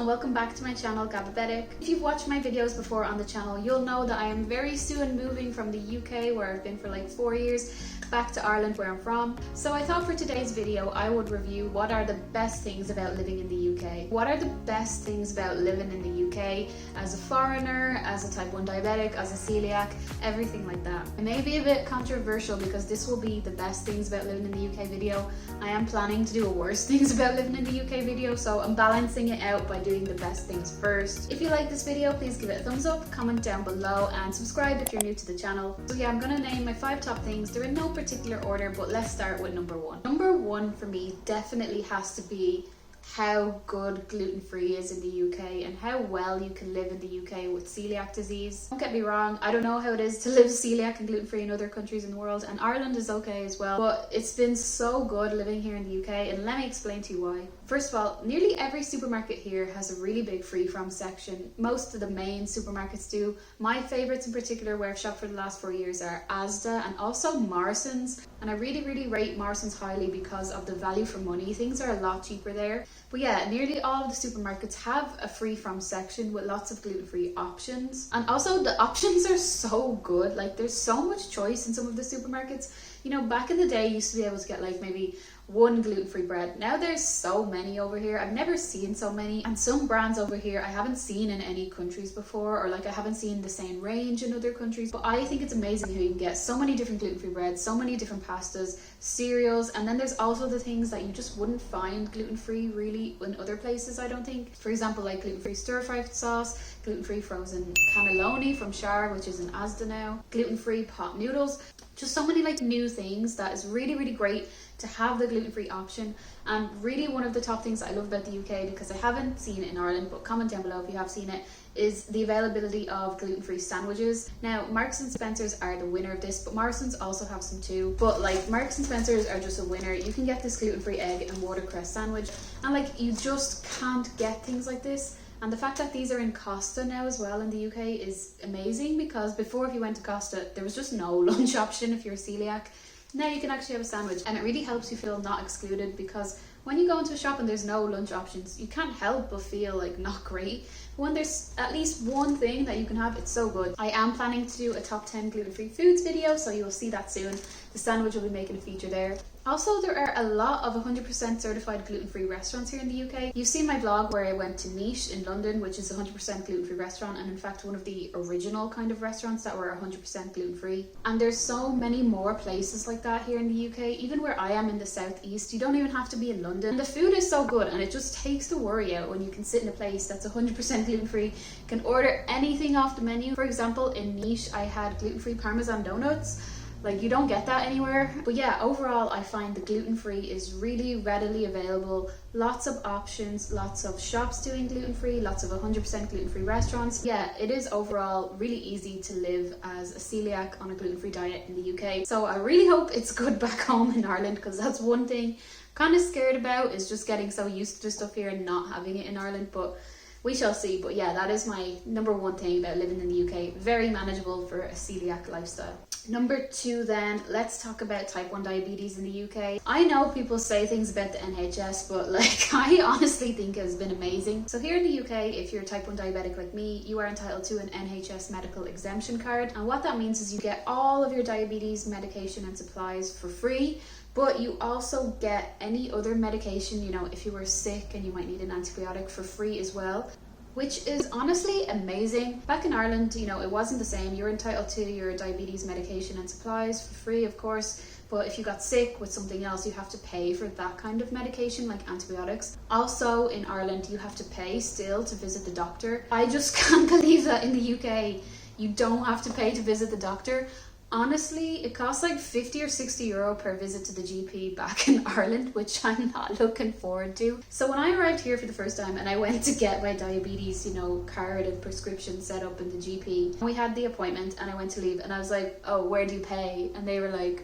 and welcome back to my channel Gabbabetic. If you've watched my videos before on the channel, you'll know that I am very soon moving from the UK, where I've been for like 4 years, back to Ireland, where I'm from. So I thought for today's video I would review what are the best things about living in the UK. What are the best things about living in the UK as a foreigner, as a type 1 diabetic, as a celiac, everything like that. It may be a bit controversial because this will be the best things about living in the UK video. I am planning to do a worst things about living in the UK video, so I'm balancing it out by doing the best things first. If you like this video, please give it a thumbs up, comment down below, and subscribe if you're new to the channel. So yeah, I'm gonna name my 5 top things. They're in no particular order, but let's start with number 1. Number 1 for me definitely has to be how good gluten-free is in the UK and how well you can live in the UK with celiac disease. Don't get me wrong, I don't know how it is to live celiac and gluten-free in other countries in the world, and Ireland is okay as well, but it's been so good living here in the UK, and let me explain to you why. First of all, nearly every supermarket here has a really big free from section. Most of the main supermarkets do. My favourites in particular, where I've shopped for the last 4 years, are Asda and also Morrison's, and I really rate Morrison's highly because of the value for money. Things are a lot cheaper there. But yeah, nearly all of the supermarkets have a free from section with lots of gluten-free options. And also the options are so good. Like, there's so much choice in some of the supermarkets. You know, back in the day you used to be able to get like maybe 1 gluten-free bread. Now there's so many over here. I've never seen so many, and some brands over here I haven't seen in any countries before, or like I haven't seen the same range in other countries. But I think it's amazing how you can get so many different gluten-free breads, so many different pastas, cereals, and then there's also the things that you just wouldn't find gluten-free really in other places, I don't think. For example, like gluten-free stir-fry sauce, gluten-free frozen cannelloni from Shar, which is in Asda now, gluten-free pot noodles. Just so many like new things that is really great to have the gluten-free option. And really one of the top things that I love about the UK, because I haven't seen it in Ireland, but comment down below if you have seen it, is the availability of gluten-free sandwiches. Now Marks and Spencer's are the winner of this, but Morrison's also have some too. But like Marks and Spencer's are just a winner. You can get this gluten-free egg and watercress sandwich, and like you just can't get things like this. And the fact that these are in Costa now as well in the UK is amazing, because before, if you went to Costa, there was just no lunch option if you're a celiac. Now you can actually have a sandwich, and it really helps you feel not excluded, because when you go into a shop and there's no lunch options, you can't help but feel like not great. But when there's at least one thing that you can have, it's so good. I am planning to do a top 10 gluten-free foods video, so you'll see that soon. The sandwich will be making a feature there. Also, there are a lot of 100% certified gluten-free restaurants here in the UK. You've seen my vlog where I went to Niche in London, which is a 100% gluten-free restaurant, and in fact one of the original kind of restaurants that were 100% gluten-free. And there's so many more places like that here in the UK. Even where I am in the southeast, you don't even have to be in London. And the food is so good, and it just takes the worry out when you can sit in a place that's 100% gluten-free, can order anything off the menu. For example, in Niche I had gluten-free Parmesan donuts. Like, you don't get that anywhere. But yeah, overall I find the gluten-free is really readily available. Lots of options, lots of shops doing gluten-free, lots of 100% gluten-free restaurants. Yeah, it is overall really easy to live as a celiac on a gluten-free diet in the UK. So I really hope it's good back home in Ireland, because that's one thing I'm kind of scared about, is just getting so used to stuff here and not having it in Ireland. But we shall see. But yeah, that is my number 1 thing about living in the UK. Very manageable for a celiac lifestyle. Number 2 then, let's talk about type 1 diabetes in the UK. I know people say things about the NHS, but like I honestly think it has been amazing. So here in the UK, if you're type 1 diabetic like me, you are entitled to an NHS medical exemption card. And what that means is you get all of your diabetes medication and supplies for free, but you also get any other medication, you know, if you were sick and you might need an antibiotic, for free as well, which is honestly amazing. Back in Ireland, you know, it wasn't the same. You're entitled to your diabetes medication and supplies for free, of course, but if you got sick with something else, you have to pay for that kind of medication, like antibiotics. Also in Ireland, you have to pay still to visit the doctor. I just can't believe that in the UK you don't have to pay to visit the doctor. Honestly, it costs like 50 or 60 euro per visit to the GP back in Ireland, which I'm not looking forward to. So when I arrived here for the first time and I went to get my diabetes, you know, card and prescription set up in the GP, we had the appointment and I went to leave and I was like, oh, where do you pay? And they were like,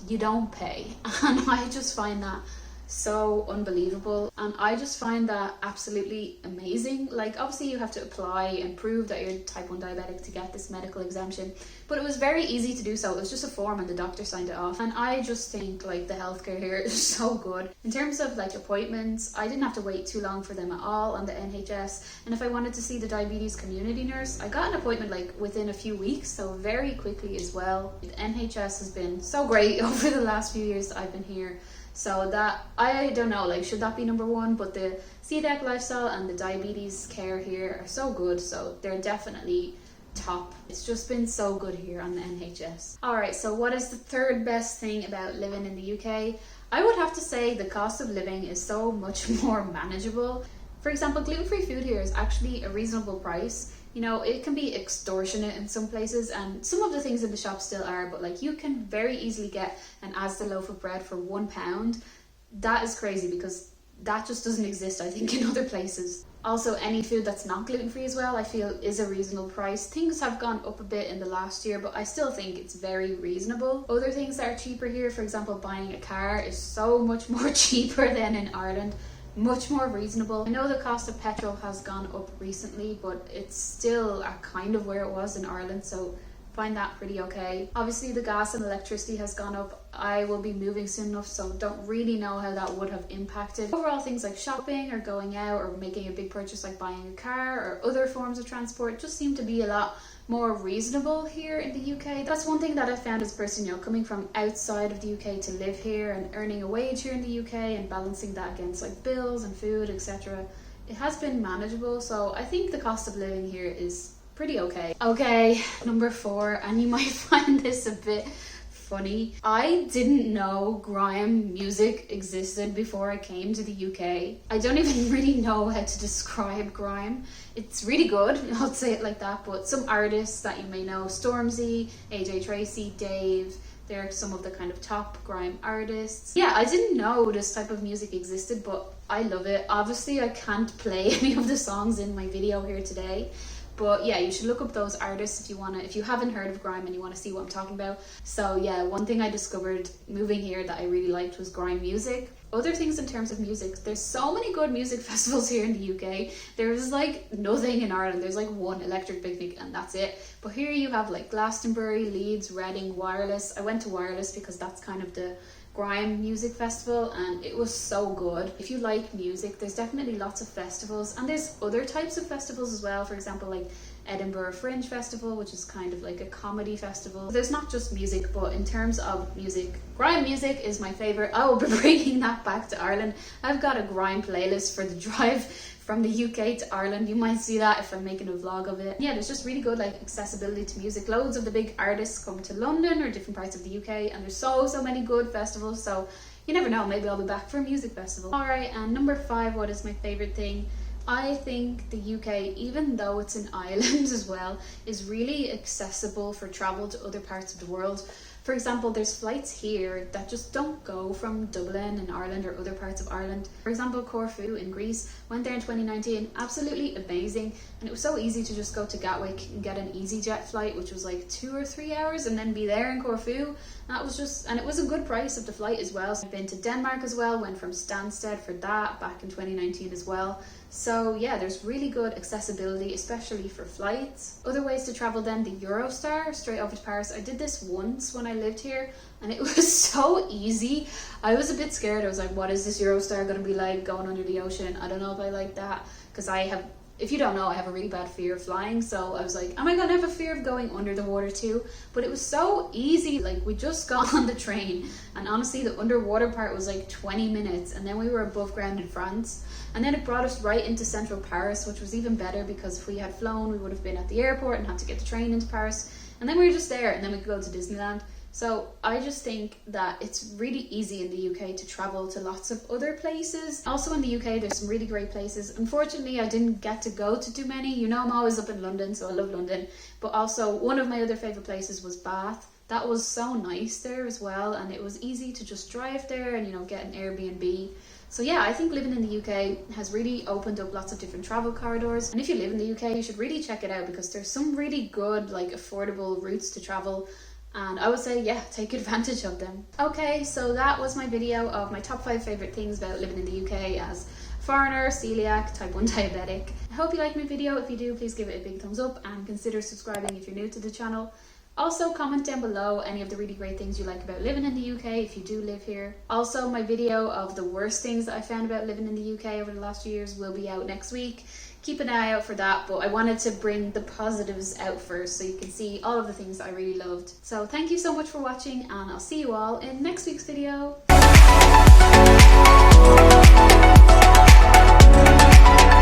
you don't pay. And I just find that so unbelievable, and I just find that absolutely amazing. Like, obviously you have to apply and prove that you're type 1 diabetic to get this medical exemption, but it was very easy to do so. It was just a form and the doctor signed it off, and I just think like the healthcare here is so good. In terms of like appointments, I didn't have to wait too long for them at all on the NHS, and if I wanted to see the diabetes community nurse, I got an appointment like within a few weeks, so very quickly as well. The NHS has been so great over the last few years that I've been here. So that, I don't know, like, should that be number one? But the celiac lifestyle and the diabetes care here are so good, so they're definitely top. It's just been so good here on the NHS. Alright, so what is the third best thing about living in the UK? I would have to say the cost of living is so much more manageable. For example, gluten-free food here is actually a reasonable price. You know, it can be extortionate in some places, and some of the things in the shop still are, but like you can very easily get an Asda loaf of bread for £1. That is crazy because that just doesn't exist, I think, in other places. Also, any food that's not gluten-free as well, I feel is a reasonable price. Things have gone up a bit in the last year, but I still think it's very reasonable. Other things that are cheaper here, for example, buying a car is so much more cheaper than in Ireland. Much more reasonable. I know the cost of petrol has gone up recently, but it's still kind of where it was in Ireland, so find that pretty okay. Obviously the gas and electricity has gone up. I will be moving soon enough, so don't really know how that would have impacted. Overall, things like shopping or going out or making a big purchase like buying a car or other forms of transport just seem to be a lot more reasonable here in the UK. That's one thing that I found as a person, you know, coming from outside of the UK to live here and earning a wage here in the UK and balancing that against like bills and food, etc. It has been manageable, so I think the cost of living here is pretty okay. Okay, number 4, and you might find this a bit funny. I didn't know grime music existed before I came to the UK. I don't even really know how to describe grime. It's really good, I'll say it like that, but some artists that you may know, Stormzy, AJ Tracy, Dave, they're some of the kind of top grime artists. Yeah, I didn't know this type of music existed, but I love it. Obviously, I can't play any of the songs in my video here today, but yeah, you should look up those artists if you haven't heard of grime and you want to see what I'm talking about. So yeah, one thing I discovered moving here that I really liked was grime music. Other things in terms of music, there's so many good music festivals here in the UK. There's like nothing in Ireland. There's like one Electric Picnic and that's it. But here you have like Glastonbury, Leeds, Reading, Wireless. I went to Wireless because that's kind of the grime music festival and it was so good. If you like music, there's definitely lots of festivals, and there's other types of festivals as well. For example, like Edinburgh Fringe Festival, which is kind of like a comedy festival. There's not just music, but in terms of music, grime music is my favorite. I will be bringing that back to Ireland. I've got a grime playlist for the drive from the UK to Ireland. You might see that if I'm making a vlog of it. Yeah, there's just really good like accessibility to music. Loads of the big artists come to London or different parts of the UK, and there's so many good festivals, so you never know, maybe I'll be back for a music festival. Alright, and number 5, what is my favorite thing? I think the UK, even though it's an island as well, is really accessible for travel to other parts of the world. For example, there's flights here that just don't go from Dublin in Ireland or other parts of Ireland. For example, Corfu in Greece, went there in 2019, absolutely amazing. And it was so easy to just go to Gatwick and get an EasyJet flight, which was like 2 or 3 hours, and then be there in Corfu. And it was a good price of the flight as well. So I've been to Denmark as well, went from Stansted for that back in 2019 as well. So yeah, there's really good accessibility, especially for flights. Other ways to travel then, the Eurostar, straight over to Paris. I did this once when I lived here and it was so easy. I was a bit scared. I was like, what is this Eurostar going to be like going under the ocean? I don't know if I like that, because if you don't know, I have a really bad fear of flying, so I was like, am I gonna have a fear of going under the water too? But it was so easy. Like, we just got on the train, and honestly the underwater part was like 20 minutes, and then we were above ground in France, and then it brought us right into central Paris, which was even better, because if we had flown we would have been at the airport and had to get the train into Paris, and then we were just there, and then we could go to Disneyland. So I just think that it's really easy in the UK to travel to lots of other places. Also in the UK, there's some really great places. Unfortunately, I didn't get to go to too many. You know, I'm always up in London, so I love London. But also, one of my other favourite places was Bath. That was so nice there as well, and it was easy to just drive there and, you know, get an Airbnb. So yeah, I think living in the UK has really opened up lots of different travel corridors. And if you live in the UK, you should really check it out, because there's some really good, like, affordable routes to travel. and I would say, yeah, take advantage of them. Okay, so that was my video of my top 5 favourite things about living in the UK as foreigner, celiac, type 1 diabetic. I hope you liked my video. If you do, please give it a big thumbs up and consider subscribing if you're new to the channel. Also, comment down below any of the really great things you like about living in the UK if you do live here. Also, my video of the worst things that I found about living in the UK over the last few years will be out next week. Keep an eye out for that, but I wanted to bring the positives out first so you can see all of the things that I really loved. So thank you so much for watching, and I'll see you all in next week's video.